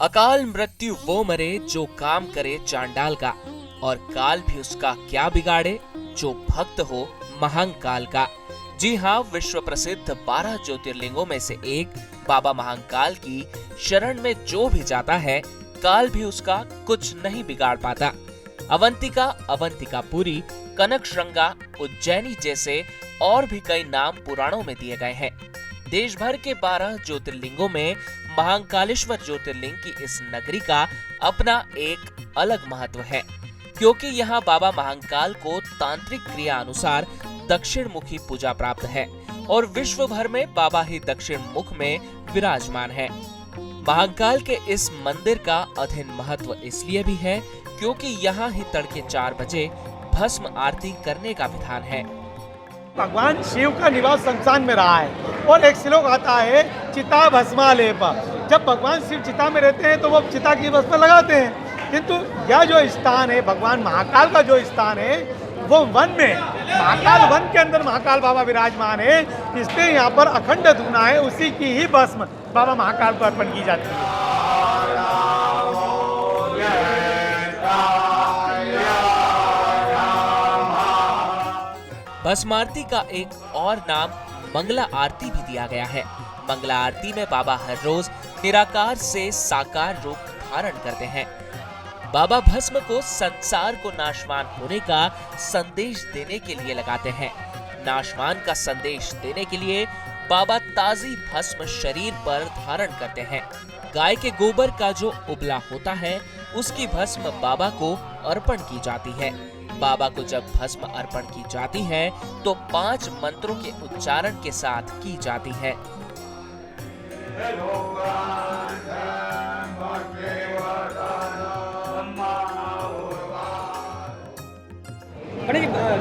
अकाल मृत्यु वो मरे जो काम करे चांडाल का, और काल भी उसका क्या बिगाड़े जो भक्त हो महाकाल का। जी हाँ, विश्व प्रसिद्ध 12 ज्योतिर्लिंगों में से एक बाबा महाकाल की शरण में जो भी जाता है, काल भी उसका कुछ नहीं बिगाड़ पाता। अवंतिका, अवंतिकापुरी, कनकश्रृंगा, उज्जैनी जैसे और भी कई नाम पुराणों में दिए गए हैं। देश भर के 12 ज्योतिर्लिंगों में महाकालेश्वर ज्योतिर्लिंग की इस नगरी का अपना एक अलग महत्व है, क्योंकि यहाँ बाबा महाकाल को तांत्रिक क्रिया अनुसार दक्षिण मुखी पूजा प्राप्त है और विश्व भर में बाबा ही दक्षिण मुख में विराजमान है। महाकाल के इस मंदिर का अधीन महत्व इसलिए भी है क्योंकि यहाँ ही तड़के 4 बजे भस्म आरती करने का विधान है। भगवान शिव का निवास शमशान में रहा है और एक श्लोक आता है चिता भस्मालेप। जब भगवान शिव चिता में रहते हैं तो वो चिता की भस्म लगाते हैं, किंतु यह जो स्थान है भगवान महाकाल का जो स्थान है वो वन में, महाकाल वन के अंदर महाकाल बाबा विराजमान है, इसलिए यहाँ पर अखंड धूना है, उसी की ही भस्म बाबा महाकाल को अर्पण की जाती है। भस्म आरती का एक और नाम मंगला आरती भी दिया गया है। मंगला आरती में बाबा हर रोज निराकार से साकार रूप धारण करते हैं। बाबा भस्म को संसार को नाशवान होने का संदेश देने के लिए लगाते हैं। नाशवान का संदेश देने के लिए बाबा ताजी भस्म शरीर पर धारण करते हैं। गाय के गोबर का जो उबला होता है उसकी भस्म बाबा को अर्पण की जाती है। बाबा को जब भस्म अर्पण की जाती है तो 5 मंत्रों के उच्चारण के साथ की जाती है।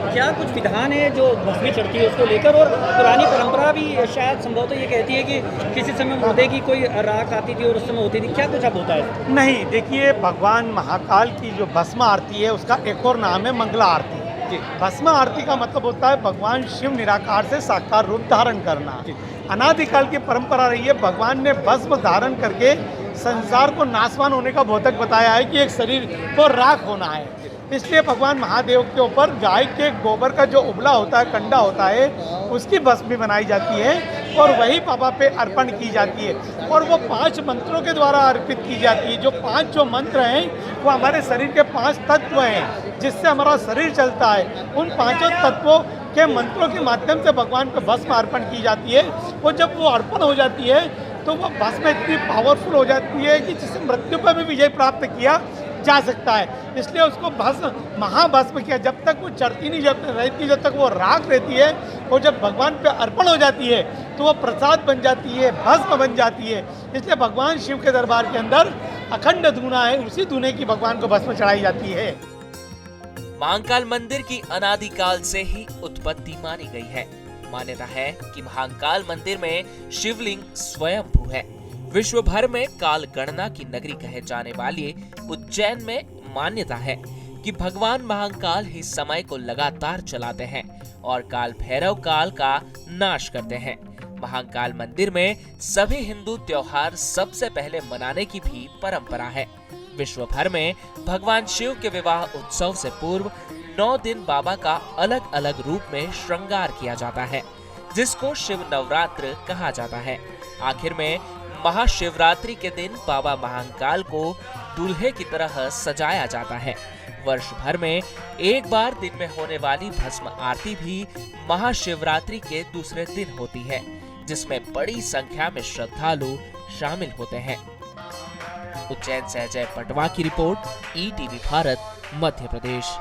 क्या कुछ विधान है जो भस्मी चढ़ती है उसको लेकर, और पुरानी परंपरा भी शायद संभवतः ये कहती है कि किसी समय मुर्दे की कोई राख आती थी और उस समय होती थी, क्या कुछ अब होता है? नहीं, देखिए भगवान महाकाल की जो भस्म आरती है उसका एक और नाम है मंगला आरती। भस्म आरती का मतलब होता है भगवान शिव निराकार से साकार रूप धारण करना। अनादिकाल की परंपरा रही है, भगवान ने भस्म धारण करके संसार को नाशवान होने का बोधक बताया है कि एक शरीर को राख होना है। इसलिए भगवान महादेव के ऊपर गाय के गोबर का जो उबला होता है, कंडा होता है, उसकी भस्म भी बनाई जाती है और वही बाबा पे अर्पण की जाती है और वो 5 मंत्रों के द्वारा अर्पित की जाती है। जो 5 जो मंत्र हैं वो हमारे शरीर के 5 तत्व हैं जिससे हमारा शरीर चलता है। उन 5 तत्वों के मंत्रों के माध्यम से भगवान को भस्म अर्पण की जाती है और जब वो अर्पण हो जाती है तो वो भस्म इतनी पावरफुल हो जाती है कि जिससे मृत्यु पर भी विजय प्राप्त किया जा सकता है। इसलिए उसको भस्म महाभस्म किया, जब तक वो चढ़ती नहीं रहती, जब तक वो राख रहती है और जब भगवान पे अर्पण हो जाती है तो वो प्रसाद बन जाती है, भस्म बन जाती है। इसलिए भगवान शिव के दरबार के अंदर अखंड धूना है, उसी धूने की भगवान को भस्म चढ़ाई जाती है। महाकाल मंदिर की अनादिकाल से ही उत्पत्ति मानी गई है। मान्यता है कि महाकाल मंदिर में शिवलिंग स्वयंभू है। विश्व भर में काल गणना की नगरी कहे जाने वाली उज्जैन में मान्यता है कि भगवान महाकाल ही समय को लगातार चलाते हैं और काल भैरव काल का नाश करते हैं। महाकाल मंदिर में सभी हिंदू त्योहार सबसे पहले मनाने की भी परंपरा है। विश्व भर में भगवान शिव के विवाह उत्सव से पूर्व 9 दिन बाबा का अलग अलग रूप में श्रृंगार किया जाता है, जिसको शिव नवरात्र कहा जाता है। आखिर में महाशिवरात्रि के दिन बाबा महाकाल को दूल्हे की तरह सजाया जाता है। वर्ष भर में एक बार दिन में होने वाली भस्म आरती भी महाशिवरात्रि के दूसरे दिन होती है, जिसमें बड़ी संख्या में श्रद्धालु शामिल होते हैं। उज्जैन से अजय पटवा की रिपोर्ट, ETV भारत, मध्य प्रदेश।